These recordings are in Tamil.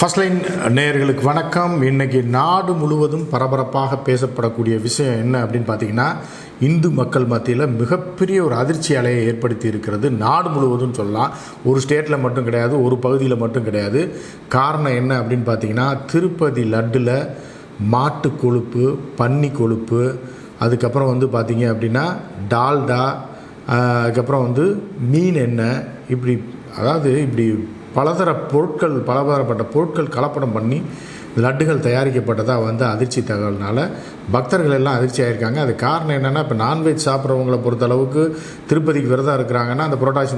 ஃபர்ஸ்ட் லைன் நேயர்களுக்கு வணக்கம். இன்றைக்கி நாடு முழுவதும் பரபரப்பாக பேசப்படக்கூடிய விஷயம் என்ன அப்படின்னு பார்த்தீங்கன்னா, இந்து மக்கள் மத்தியில் மிகப்பெரிய ஒரு அதிர்ச்சி அலையை ஏற்படுத்தி இருக்கிறது. நாடு முழுவதும் சொல்லலாம், ஒரு ஸ்டேட்டில் மட்டும் கிடையாது, ஒரு பகுதியில் மட்டும் கிடையாது. காரணம் என்ன அப்படின்னு பார்த்தீங்கன்னா, திருப்பதி லட்டில் மாட்டு கொழுப்பு, பன்னி கொழுப்பு, அதுக்கப்புறம் வந்து பார்த்திங்க அப்படின்னா டால்டா, அதுக்கப்புறம் வந்து மீன் எண்ணெய், இப்படி பலதரப்பட்ட பொருட்கள் கலப்படம் பண்ணி லட்டுகள் தயாரிக்கப்பட்டதாக வந்து அதிர்ச்சி தகவல்னால பக்தர்கள் எல்லாம் அதிர்ச்சி ஆகியிருக்காங்க. அது காரணம் என்னென்னா, இப்போ நான்வெஜ் சாப்பிட்றவங்களை பொறுத்தளவுக்கு திருப்பதிக்கு விரதம் இருக்கிறாங்கன்னா அந்த புரட்டாசி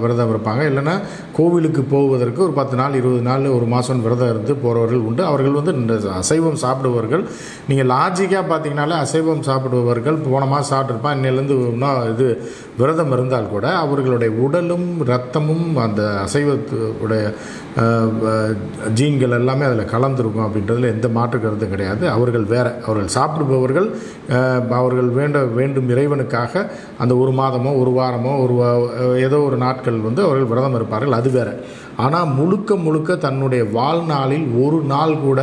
விரதம் இருப்பாங்க. இல்லைன்னா கோவிலுக்கு போவதற்கு ஒரு 10 நாள் 20 நாள் ஒரு மாதம் விரதம் இருந்து போகிறவர்கள் உண்டு. அவர்கள் வந்து இந்த அசைவம் சாப்பிடுபவர்கள். நீங்கள் லாஜிக்காக பார்த்தீங்கனாலே அசைவம் சாப்பிடுபவர்கள் போன மாதம் சாப்பிட்ருப்பான், இன்னிலேருந்து இது விரதம் இருந்தால் கூட அவர்களுடைய உடலும் இரத்தமும் அந்த அசைவத்துடைய ஜீன்கள் எல்லாமே அதில் கலந்துருக்கும் அப்படின்றதுல எந்த மாற்று கருத்தும் கிடையாது. அவர்கள் சாப்பிடுபவர்கள் அவர்கள் வேண்டும் இறைவனுக்காக அந்த ஒரு மாதமோ ஒரு வாரமோ ஏதோ ஒரு நாட்கள் வந்து அவர்கள் விரதம் இருப்பார்கள், அது வேறு. ஆனால் முழுக்க தன்னுடைய வாழ்நாளில் ஒரு நாள் கூட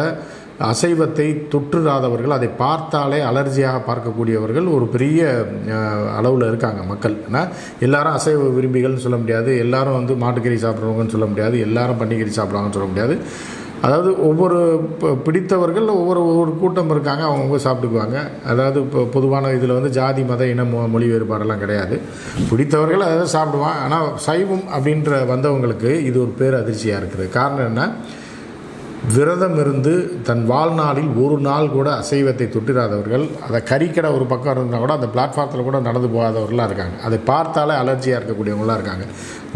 அசைவத்தை தொற்றுறாதவர்கள், அதை பார்த்தாலே அலர்ஜியாக பார்க்கக்கூடியவர்கள் ஒரு பெரிய அளவில் இருக்காங்க மக்கள். ஏன்னா எல்லாரும் அசைவ விரும்பிகள்னு சொல்ல முடியாது, எல்லாரும் வந்து மாட்டுக்கறி சாப்பிட்றவங்கன்னு சொல்ல முடியாது, எல்லாரும் பன்னிக்கறி சாப்பிட்றாங்கன்னு சொல்ல முடியாது. அதாவது ஒவ்வொரு பிடித்தவர்கள் ஒவ்வொரு கூட்டம் இருக்காங்க, அவங்க சாப்பிட்டுக்குவாங்க. அதாவது இப்போ பொதுவான இதில் வந்து ஜாதி மத இன மொழி வேறுபாடெல்லாம் கிடையாது. பிடித்தவர்கள் அதை சாப்பிடுவான். ஆனால் சைவம் அப்படின்ற வந்தவங்களுக்கு இது ஒரு பேர் அதிர்ச்சியாக இருக்குது. காரணம் என்ன, விரதம் இருந்து தன் வாழ்நாளில் ஒரு நாள் கூட அசைவத்தை தொட்டிராதவர்கள், அதை கறிக்கடை ஒரு பக்கம் இருந்தால் கூட அந்த பிளாட்ஃபார்த்தில் கூட நடந்து போகாதவர்களாக இருக்காங்க. அதை பார்த்தாலே அலர்ஜியாக இருக்கக்கூடியவங்களாம் இருக்காங்க.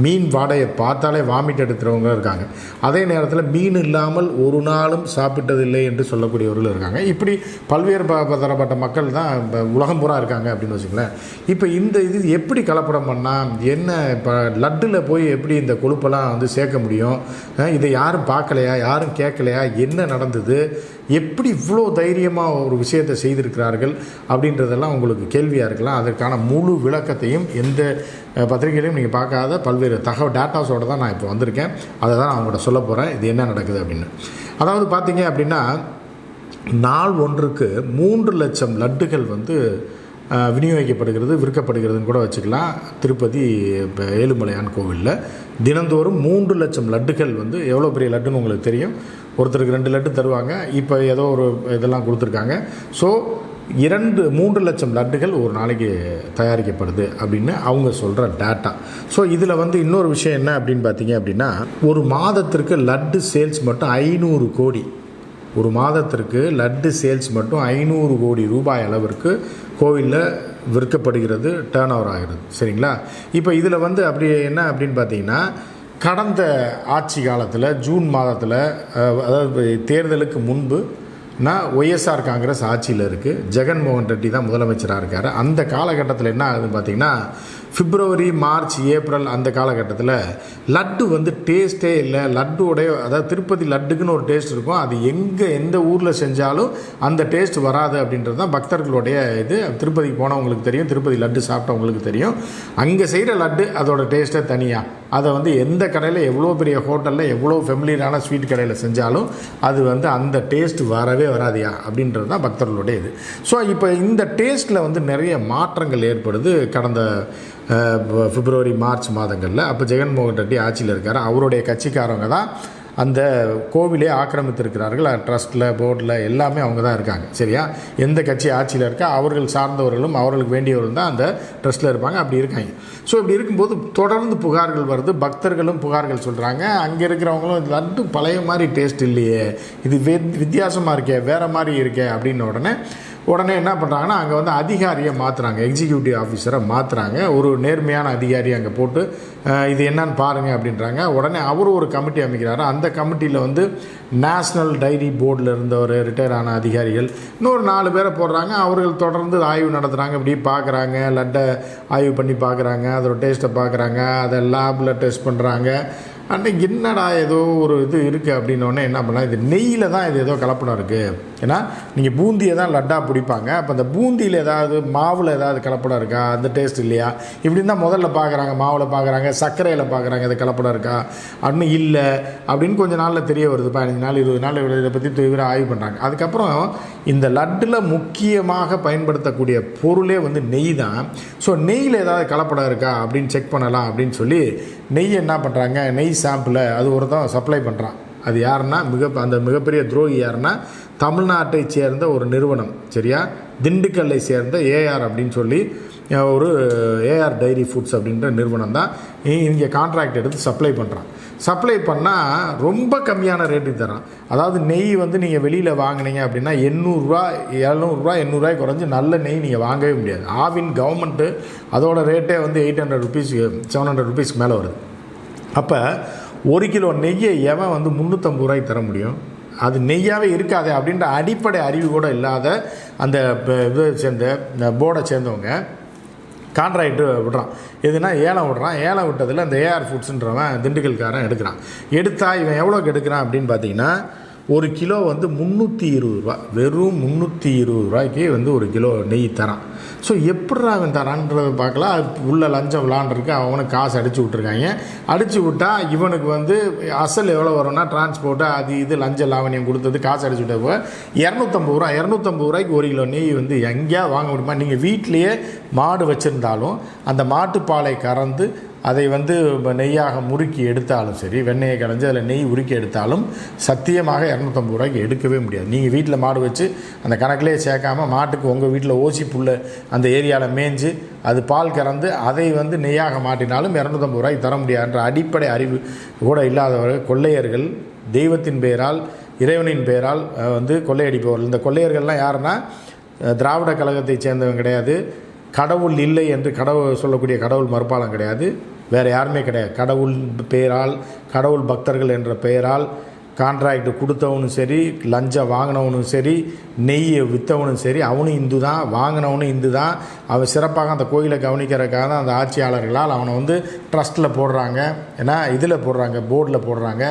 மீன் வாடையை பார்த்தாலே வாமிட் எடுத்துகிறவங்களும் இருக்காங்க. அதே நேரத்தில் மீன் இல்லாமல் ஒரு நாளும் சாப்பிட்டதில்லை என்று சொல்லக்கூடியவர்களும் இருக்காங்க. இப்படி பல்வேறு தரப்பட்ட மக்கள் தான் உலகம் பூரா இருக்காங்க அப்படின்னு வச்சுங்களேன். இப்போ இது எப்படி கலப்படம் பண்ணால் என்ன, இப்போ லட்டில் போய் எப்படி இந்த கொழுப்பெல்லாம் வந்து சேர்க்க முடியும்? இதை யாரும் பார்க்கலையா, யாரும் கேட்கலையா, என்ன நடந்தது, எப்படி இவ்வளோ தைரியமாக ஒரு விஷயத்தை செய்திருக்கிறார்கள் அப்படின்றதெல்லாம் உங்களுக்கு கேள்வியாக இருக்கலாம். அதற்கான முழு விளக்கத்தையும் எந்த பத்திரிகையிலையும் நீங்கள் பார்க்காத பல்வேறு டேட்டாஸோடு தான் நான் இப்போ வந்திருக்கேன். அதை தான் நான் அவங்கள்ட்ட சொல்ல போகிறேன், இது என்ன நடக்குது அப்படின்னு. அதாவது பார்த்தீங்க அப்படின்னா, நாள் ஒன்றுக்கு 3 லட்சம் லட்டுகள் வந்து விநியோகிக்கப்படுகிறது, விற்கப்படுகிறதுன்னு கூட வச்சுக்கலாம். திருப்பதி ஏழுமலையான் கோவிலில் தினந்தோறும் 3 லட்சம் லட்டுகள் வந்து, எவ்வளோ பெரிய லட்டுன்னு உங்களுக்கு தெரியும். ஒருத்தருக்கு 2 லட்டு தருவாங்க, இப்போ ஏதோ ஒரு இதெல்லாம் கொடுத்துருக்காங்க. ஸோ 3 லட்சம் லட்டுகள் ஒரு நாளைக்கு தயாரிக்கப்படுது அப்படின்னு அவங்க சொல்கிற டேட்டா. ஸோ இதில் வந்து இன்னொரு விஷயம் என்ன அப்படின்னு பார்த்தீங்க அப்படின்னா, ஒரு மாதத்திற்கு லட்டு சேல்ஸ் மட்டும் 500 கோடி, ஒரு மாதத்திற்கு லட்டு சேல்ஸ் மட்டும் 500 கோடி ரூபாய் அளவிற்கு கோவிலில் விற்கப்படுகிறது, டேர்ன் ஓவர் ஆகிறது. சரிங்களா? இப்போ இதில் வந்து அப்படி என்ன அப்படின்னு பார்த்தீங்கன்னா, கடந்த ஆட்சி காலத்தில் ஜூன் மாதத்தில், அதாவது தேர்தலுக்கு முன்பு ஒய்எஸ்ஆர் காங்கிரஸ் ஆட்சியில் இருக்குது, ஜெகன்மோகன் ரெட்டி தான் முதலமைச்சராக இருக்கார். அந்த காலகட்டத்தில் என்ன ஆகுதுன்னு பார்த்தீங்கன்னா, பிப்ரவரி மார்ச் ஏப்ரல் அந்த காலகட்டத்தில் லட்டு வந்து டேஸ்ட்டே இல்லை. அதாவது திருப்பதி லட்டுக்குன்னு ஒரு டேஸ்ட் இருக்கும், அது எந்த ஊரில் செஞ்சாலும் அந்த டேஸ்ட் வராது அப்படின்றது தான் பக்தர்களுடைய இது. திருப்பதிக்கு போனவங்களுக்கு தெரியும், திருப்பதி லட்டு சாப்பிட்டவங்களுக்கு தெரியும். அங்கே செய்கிற லட்டு அதோட டேஸ்ட்டே தனியாக. அதை வந்து எந்த கடையில், எவ்வளோ பெரிய ஹோட்டலில், எவ்வளோ ஃபெமிலியரான ஸ்வீட் கடையில் செஞ்சாலும் அது வந்து அந்த டேஸ்ட் வரவே வராதியா அப்படின்றது தான் பக்தர்களுடைய இது. ஸோ இப்போ இந்த டேஸ்ட்டில் வந்து நிறைய மாற்றங்கள் ஏற்படுது கடந்த பிப்ரவரி மார்ச் மாதங்களில். அப்போ ஜெகன்மோகன் ரெட்டி ஆட்சியில் இருக்கார். அவருடைய கட்சிக்காரவங்க தான் அந்த கோவிலே ஆக்கிரமித்திருக்கிறார்கள். ட்ரஸ்ட்டில், போர்டில் எல்லாமே அவங்க தான் இருக்காங்க. சரியா? எந்த கட்சி ஆட்சியில் இருக்கா அவர்கள் சார்ந்தவர்களும் அவர்களுக்கு வேண்டியவர்கள் தான் அந்த ட்ரஸ்ட்டில் இருப்பாங்க. அப்படி இருக்காங்க. ஸோ இப்படி இருக்கும்போது தொடர்ந்து புகார்கள் வருது, பக்தர்களும் புகார்கள் சொல்கிறாங்க. அங்கே இருக்கிறவங்களும் இது லட்டு பழைய மாதிரி டேஸ்ட் இல்லையே, இது வித்தியாசமாக இருக்கே, வேறு மாதிரி இருக்கே அப்படின்னு உடனே என்ன பண்ணுறாங்கன்னா, அங்கே வந்து அதிகாரியை மாற்றுறாங்க, எக்ஸிக்யூட்டிவ் ஆஃபீஸரை மாற்றுறாங்க. ஒரு நேர்மையான அதிகாரி அங்கே போட்டு இது என்னன்னு பாருங்கள் அப்படின்றாங்க. உடனே அவர் ஒரு கமிட்டி அமைக்கிறாரு. அந்த கமிட்டியில் வந்து நேஷ்னல் டைரி போர்டில் இருந்தவர், ரிட்டையர் ஆன அதிகாரிகள், இன்னொரு 4 பேரை போடுறாங்க. அவர்கள் தொடர்ந்து ஆய்வு நடத்துகிறாங்க. இப்படி பார்க்குறாங்க, லட்டை ஆய்வு பண்ணி பார்க்குறாங்க, அதோட டேஸ்ட்டை பார்க்குறாங்க, அதை லேபில் டெஸ்ட் பண்ணுறாங்க. அன்றைக்கி என்னடா ஏதோ ஒரு இது இருக்குது அப்படின்னோடனே என்ன பண்ணலாம், இது நெய்யில் தான் இது ஏதோ கலப்படம் இருக்குது. ஏன்னா நீங்கள் பூந்தியை தான் லட்டாக பிடிப்பாங்க, அப்போ அந்த பூந்தியில் ஏதாவது மாவில் ஏதாவது கலப்படம் இருக்கா, அந்த டேஸ்ட் இல்லையா இப்படின்னு தான் முதல்ல பார்க்குறாங்க. மாவில் பார்க்குறாங்க, சர்க்கரையில் பார்க்குறாங்க, இது கலப்படம் இருக்கா அப்படின்னு. இல்லை அப்படின்னு கொஞ்சம் நாளில் தெரிய வருது, 15 நாள் 20 நாள் இதை பற்றி தீவிர ஆய்வு பண்ணுறாங்க. அதுக்கப்புறம் இந்த லட்டில் முக்கியமாக பயன்படுத்தக்கூடிய பொருளே வந்து நெய் தான். ஸோ நெய்யில் ஏதாவது கலப்படம் இருக்கா அப்படின்னு செக் பண்ணலாம் அப்படின்னு சொல்லி நெய் என்ன பண்ணுறாங்க, நெய் சாம்பிளை அது ஒருத்தன் சப்ளை பண்ணுறான். அது யாருன்னா அந்த மிகப்பெரிய துரோகி யாருன்னா தமிழ்நாட்டை சேர்ந்த ஒரு நிறுவனம், சரியா, திண்டுக்கல்லை சேர்ந்த ஏஆர் அப்படின்னு சொல்லி ஒரு ஏஆர் டைரி ஃபுட்ஸ் அப்படின்ற நிறுவனம் தான் இங்கே கான்ட்ராக்ட் எடுத்து சப்ளை பண்ணுறான். சப்ளை பண்ணால் ரொம்ப கம்மியான ரேட்டுக்கு தரான். அதாவது நெய் வந்து நீங்கள் வெளியில் வாங்கினீங்க அப்படின்னா 800 700 800 குறைஞ்சி நல்ல நெய் நீங்கள் வாங்கவே முடியாது. ஆவின் கவர்மெண்ட்டு அதோட ரேட்டே வந்து 800 ருபீஸ் 700 ருபீஸ்க்கு மேலே வருது. அப்போ 1 கிலோ நெய்யை எவன் வந்து 350 ரூபாய்க்கு தர முடியும்? அது நெய்யாகவே இருக்காது அப்படின்ற அடிப்படை அறிவு கூட இல்லாத அந்த இதை சேர்ந்த போர்டை சேர்ந்தவங்க கான்ட்ராக்டு விடுறான். எதுனா ஏலம் விடுறான். ஏலம் விட்டதில் அந்த ஏஆர் ஃபுட்ஸுன்றவன் திண்டுக்கல்காரன் எடுக்கிறான். எடுத்தால் இவன் எவ்வளோக்கு எடுக்கிறான் அப்படின்னு பார்த்தீங்கன்னா 1 கிலோ வந்து 320 ரூபா, வெறும் 320 ரூபாய்க்கு வந்து 1 கிலோ நெய் தரான். ஸோ எப்படா அவன் தரான்றதை பார்க்கலாம். உள்ள லஞ்சம் விளாண்டுருக்கு, அவனுக்கு காசு அடித்து விட்ருக்காங்க. அடித்து விட்டால் இவனுக்கு வந்து அசல் எவ்வளோ வரும்னா டிரான்ஸ்போர்ட்டு அது இது லஞ்ச லாவணியம் கொடுத்தது காசு அடிச்சு விட்ட போக 250 ரூபா. 250 ரூபாய்க்கு 1 கிலோ நெய் வந்து எங்கேயா வாங்க முடியுமா? நீங்கள் வீட்டிலையே மாடு வச்சுருந்தாலும் அந்த மாட்டுப்பாலை கறந்து அதை வந்து நெய்யாக முறுக்கி எடுத்தாலும் சரி, வெண்ணெயை கலைஞ்சி அதில் நெய் உருக்கி எடுத்தாலும் சத்தியமாக 250 ரூபாய்க்கு எடுக்கவே முடியாது. நீங்கள் வீட்டில் மாடு வச்சு அந்த கணக்கிலே சேர்க்காமல் மாட்டுக்கு உங்கள் வீட்டில் ஓசி புல் அந்த ஏரியாவில் மேய்ஞ்சு அது பால் கறந்து அதை வந்து நெய்யாக மாட்டினாலும் 250 ரூபாய்க்கு தர முடியாதுன்ற அடிப்படை அறிவு கூட இல்லாதவர்கள் கொள்ளையர்கள், தெய்வத்தின் பெயரால் இறைவனின் பெயரால் வந்து கொள்ளையடிப்பவர்கள். இந்த கொள்ளையர்கள்லாம் யாருன்னா திராவிட கழகத்தை சேர்ந்தவங்க கிடையாது, கடவுள் இல்லை என்று சொல்லக்கூடிய கடவுள் மறுப்பாளம் கிடையாது, வேறு யாருமே கிடையாது. கடவுள் பெயரால், கடவுள் பக்தர்கள் என்ற பெயரால் கான்ட்ராக்டு கொடுத்தவனும் சரி, லஞ்சம் வாங்கினவனும் சரி, நெய்யை விற்றவனும் சரி, அவனும் இந்து தான், வாங்கினவனும் இந்து தான். அவன் சிறப்பாக அந்த கோயிலை கவனிக்கிறதுக்காக தான் அந்த ஆட்சியாளர்களால் அவனை வந்து ட்ரஸ்ட்டில் போடுறாங்க, ஏன்னா இதில் போடுறாங்க, போர்டில் போடுறாங்க.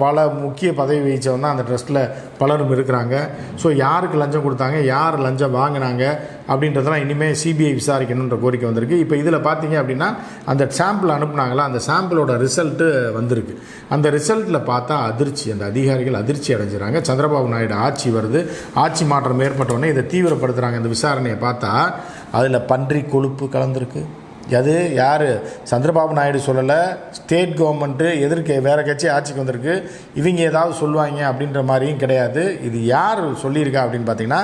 பல முக்கிய பதவி வகித்தவன் தான் அந்த ட்ரஸ்ட்டில் பலரும் இருக்கிறாங்க. ஸோ யாருக்கு லஞ்சம் கொடுத்தாங்க, யார் லஞ்சம் வாங்கினாங்க அப்படின்றதெல்லாம் இனிமேல் சிபிஐ விசாரிக்கணுன்ற கோரிக்கை வந்திருக்கு. இப்போ இதில் பார்த்தீங்க அப்படின்னா அந்த சாம்பிள் அனுப்புனாங்களா, அந்த சாம்பிளோட ரிசல்ட்டு வந்திருக்கு. அந்த ரிசல்ட்டில் பார்த்தா அதிர்ச்சி, அந்த அதிகாரிகள் அதிர்ச்சி அடைஞ்சிடறாங்க. சந்திரபாபு நாயுடு ஆட்சி வருது, ஆட்சி மாற்றம் ஏற்பட்டவுடனே இதை தீவிரப்படுத்துகிறாங்க. இந்த விசாரணையை பார்த்தா அதில் பன்றி கொழுப்பு கலந்துருக்கு. அது யார், சந்திரபாபு நாயுடு சொல்லலை, ஸ்டேட் கவர்மெண்ட்டு எதிர்க்க வேறு கட்சி ஆட்சிக்கு வந்திருக்கு, இவங்க ஏதாவது சொல்லுவாங்க அப்படின்ற மாதிரியும் கிடையாது. இது யார் சொல்லியிருக்கா அப்படின்னு பார்த்தீங்கன்னா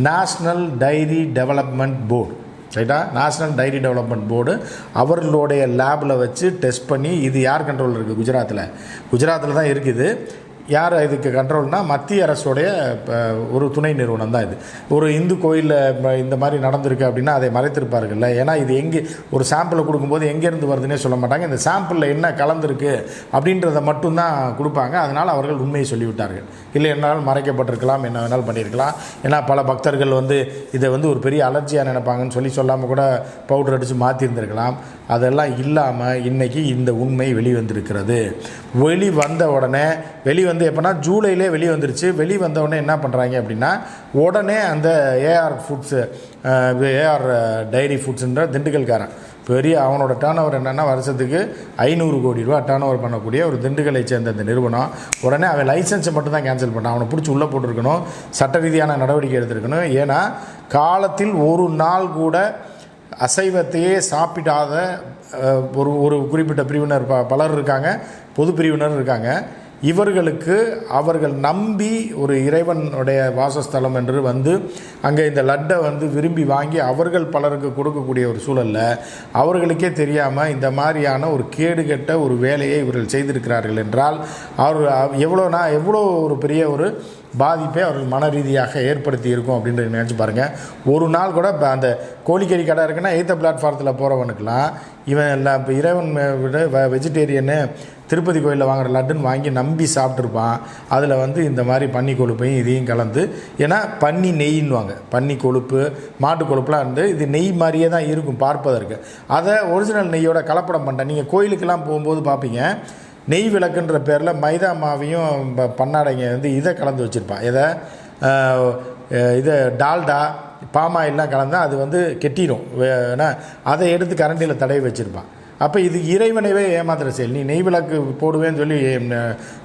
நேஷ்னல் டைரி டெவலப்மெண்ட் போர்டு, ரைட்டா, நேஷ்னல் டைரி டெவலப்மெண்ட் போர்டு அவர்களுடைய லேபில் வச்சு டெஸ்ட் பண்ணி, இது யார் கண்ட்ரோல் இருக்குது, குஜராத்தில் தான் இருக்குது. யார் இதுக்கு கண்ட்ரோல்னால் மத்திய அரசுடைய ஒரு துணை நிறுவனம் தான் இது. ஒரு இந்து கோயிலில் இந்த மாதிரி நடந்திருக்கு அப்படின்னா அதை மறைத்திருப்பார்கள்ல. ஏன்னா இது எங்கே ஒரு சாம்பிளை கொடுக்கும்போது எங்கேருந்து வருதுன்னே சொல்ல மாட்டாங்க, இந்த சாம்பிளில் என்ன கலந்துருக்கு அப்படின்றத மட்டும்தான் கொடுப்பாங்க. அதனால் அவர்கள் உண்மையை சொல்லிவிட்டார்கள். இல்லை என்னால் மறைக்கப்பட்டிருக்கலாம், என்ன வேணாலும் பண்ணியிருக்கலாம். ஏன்னா பல பக்தர்கள் வந்து இதை வந்து ஒரு பெரிய அலர்ஜியாக நினைப்பாங்கன்னு சொல்லாமல் கூட பவுடர் அடித்து மாற்றிருந்திருக்கலாம். அதெல்லாம் இல்லாமல் இன்றைக்கி இந்த உண்மை வெளிவந்திருக்கிறது. வெளிவந்த உடனே எப்போனா ஜூலையிலே வெளிவந்துருச்சு. வெளிவந்த உடனே என்ன பண்ணுறாங்க அப்படின்னா உடனே அந்த ஏஆர் ஃபுட்ஸு, ஏஆர் டைரி ஃபுட்ஸுன்ற திண்டுக்கல்காரன் பெரிய அவனோட டேர்ன் ஓவர் என்னென்னா வருஷத்துக்கு 500 கோடி ரூபா டேர்ன் ஓவர் பண்ணக்கூடிய ஒரு திண்டுக்கலை சேர்ந்த இந்த நிறுவனம் உடனே அவன் லைசன்ஸை மட்டும் தான் கேன்சல் பண்ணான். அவனை பிடிச்சி உள்ளே போட்டிருக்கணும், சட்ட ரீதியான நடவடிக்கை எடுத்திருக்கணும். ஏன்னா காலத்தில் ஒரு நாள் கூட அசைவத்தையே சாப்பிடாத ஒரு குறிப்பிட்ட பிரிவினர் பலர் இருக்காங்க, பொது பிரிவினர் இருக்காங்க. இவர்களுக்கு அவர்கள் நம்பி ஒரு இறைவனுடைய வாசஸ்தலம் என்று வந்து அங்கே இந்த லட்டை வந்து விரும்பி வாங்கி அவர்கள் பலருக்கு கொடுக்கக்கூடிய ஒரு சூழலில் அவர்களுக்கே தெரியாமல் இந்த மாதிரியான ஒரு கேடுகெட்ட ஒரு வேலையை இவர்கள் செய்திருக்கிறார்கள் என்றால் எவ்வளோ ஒரு பெரிய ஒரு பாதிப்பை அவர்கள் மன ரீதியாக ஏற்படுத்தி இருக்கும் அப்படின்றத நினச்சி பாருங்கள். ஒரு நாள் கூட இப்போ அந்த கோழிக்கறி கடை இருக்குன்னா எய்த்த பிளாட்ஃபாரத்தில் போகிறவனுக்கெலாம் இவன் எல்லாம் இப்போ இறைவன் விட வெஜிடேரியனு திருப்பதி கோயிலில் வாங்குகிற லட்டுன்னு வாங்கி நம்பி சாப்பிட்ருப்பான். அதில் வந்து இந்த மாதிரி பன்னி கொழுப்பையும் இதையும் கலந்து, ஏன்னா பன்னி நெய்ன்னுவாங்க, பன்னி கொழுப்பு மாட்டு கொழுப்புலாம் வந்து இது நெய் மாதிரியே தான் இருக்கும் பார்ப்பதற்கு. அதை ஒரிஜினல் நெய்யோட கலப்படம் பண்ணிட்டேன். நீங்கள் கோயிலுக்கெல்லாம் போகும்போது பார்ப்பீங்க, நெய் விளக்குன்ற பேரில் மைதா மாவையும் பன்னாடைங்க வந்து இதை கலந்து வச்சுருப்பான். இதை இதை டால்டா பாமாயிலாம் கலந்தால் அது வந்து கெட்டிடும். அதை எடுத்து கரண்டியில் தடவி வச்சுருப்பான். அப்போ இது இறைவனைவே ஏமாத்துகிற செயல். நீ நெய் விளக்கு போடுவேன்னு சொல்லி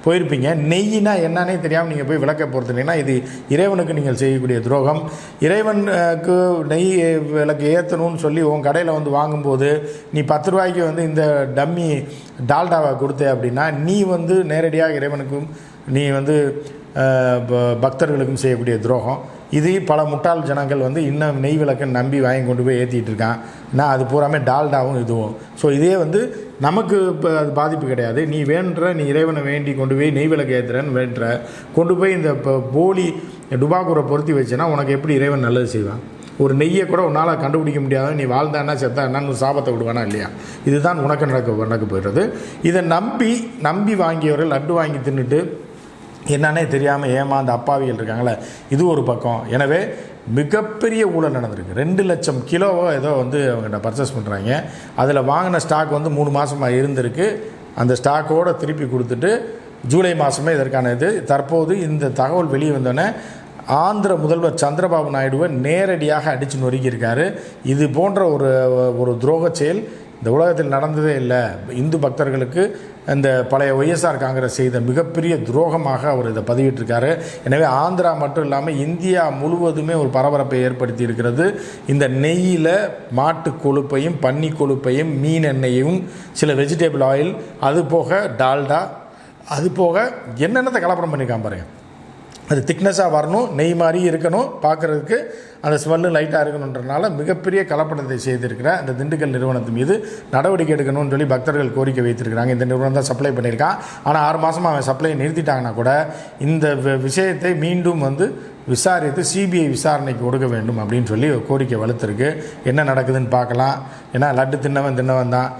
போயிருப்பீங்க. நெய்யினா என்னன்னே தெரியாமல் நீங்கள் போய் விளக்க பொறுத்துனீங்கன்னா இது இறைவனுக்கு நீங்கள் செய்யக்கூடிய துரோகம். இறைவனுக்கு நெய் விளக்கு ஏற்றணும்னு சொல்லி உன் கடையில் வந்து வாங்கும்போது நீ 10 ரூபாய்க்கு வந்து இந்த டம்மி டால்டாவை கொடுத்த அப்படின்னா நீ வந்து நேரடியாக இறைவனுக்கும் நீ வந்து பக்தர்களுக்கும் செய்யக்கூடிய துரோகம். இது பல முட்டாள் ஜனங்கள் வந்து இன்னும் நெய் விளக்குன்னு நம்பி வாங்கி கொண்டு போய் ஏற்றிட்டு இருக்கான். நான் அது பூராமே டால்டாவும் இதுவும். ஸோ இதே வந்து நமக்கு இப்போ அது பாதிப்பு கிடையாது. நீ இறைவனை வேண்டி கொண்டு போய் நெய் விளக்கு ஏற்றுறேன்னு வேண்டுற கொண்டு போய் இந்த இப்போ போலி டுபாக்கூரை பொருத்தி வச்சேன்னா உனக்கு எப்படி இறைவன் நல்லது செய்வான்? ஒரு நெய்யை கூட உன்னால் கண்டுபிடிக்க முடியாத நீ வாழ்ந்தான்னா செத்தா என்னன்னு சாபத்தை விடுவானா இல்லையா? இதுதான் உனக்கு நடக்க போயிடுறது. இதை நம்பி வாங்கியவர்கள் லட்டு வாங்கி தின்னுட்டு என்னன்னே தெரியாமல் ஏமாந்த அப்பாவிகள் இருக்காங்களே, இது ஒரு பக்கம். எனவே மிகப்பெரிய ஊழல் நடந்திருக்கு. 2 லட்சம் கிலோவோ ஏதோ வந்து அவங்ககிட்ட பர்ச்சேஸ் பண்ணுறாங்க. அதில் வாங்கின ஸ்டாக் வந்து 3 மாதமாக இருந்திருக்கு. அந்த ஸ்டாக்கோடு திருப்பி கொடுத்துட்டு ஜூலை மாதமே இதற்கான இது. தற்போது இந்த தகவல் வெளியே வந்தோடனே ஆந்திர முதல்வர் சந்திரபாபு நாயுடுவை நேரடியாக அடித்து நொறுக்கியிருக்காரு. இது போன்ற ஒரு துரோக செயல் இந்த உலகத்தில் நடந்ததே இல்லை. இந்து பக்தர்களுக்கு இந்த பழைய ஒய்எஸ்ஆர் காங்கிரஸ் செய்த மிகப்பெரிய துரோகமாக அவர் இதை பதிவிட்டிருக்காரு. எனவே ஆந்திரா மட்டும் இல்லாமல் இந்தியா முழுவதுமே ஒரு பரபரப்பை ஏற்படுத்தி இருக்கிறது. இந்த நெய்யில் மாட்டு கொழுப்பையும் பன்னி கொழுப்பையும் மீன் எண்ணெயையும் சில வெஜிடபிள் ஆயில் அது போக டால்டா அது போக என்னென்னத்தை கலப்படம் பண்ணியிருக்கான் பாருங்கள். அது திக்னஸாக வரணும், நெய் மாதிரி இருக்கணும், பார்க்குறதுக்கு அந்த ஸ்மெல்லு லைட்டாக இருக்கணுன்றனால மிகப்பெரிய கலப்படத்தை செய்திருக்கிற அந்த திண்டுக்கல் நிறுவனத்து மீது நடவடிக்கை எடுக்கணும்னு சொல்லி பக்தர்கள் கோரிக்கை வைத்திருக்கிறாங்க. இந்த நிறுவனம் தான் சப்ளை பண்ணியிருக்கான். ஆனால் 6 மாதமாக அவன் சப்ளையை நிறுத்திட்டாங்கன்னா கூட இந்த விஷயத்தை மீண்டும் வந்து விசாரித்து சிபிஐ விசாரணைக்கு கொடுக்க வேண்டும் அப்படின்னு சொல்லி கோரிக்கை வலுத்திருக்கு. என்ன நடக்குதுன்னு பார்க்கலாம். ஏன்னா லட்டு தின்னவன் தான்,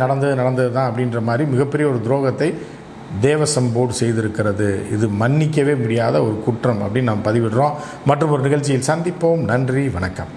நடந்தது தான் அப்படின்ற மாதிரி மிகப்பெரிய ஒரு துரோகத்தை தேவசம் போர்டு செய்திருக்கிறது. இது மன்னிக்கவே முடியாத ஒரு குற்றம் அப்படின்னு நாம் பதிவிடுறோம். மற்றும் ஒரு நிகழ்ச்சியில் சந்திப்போம். நன்றி, வணக்கம்.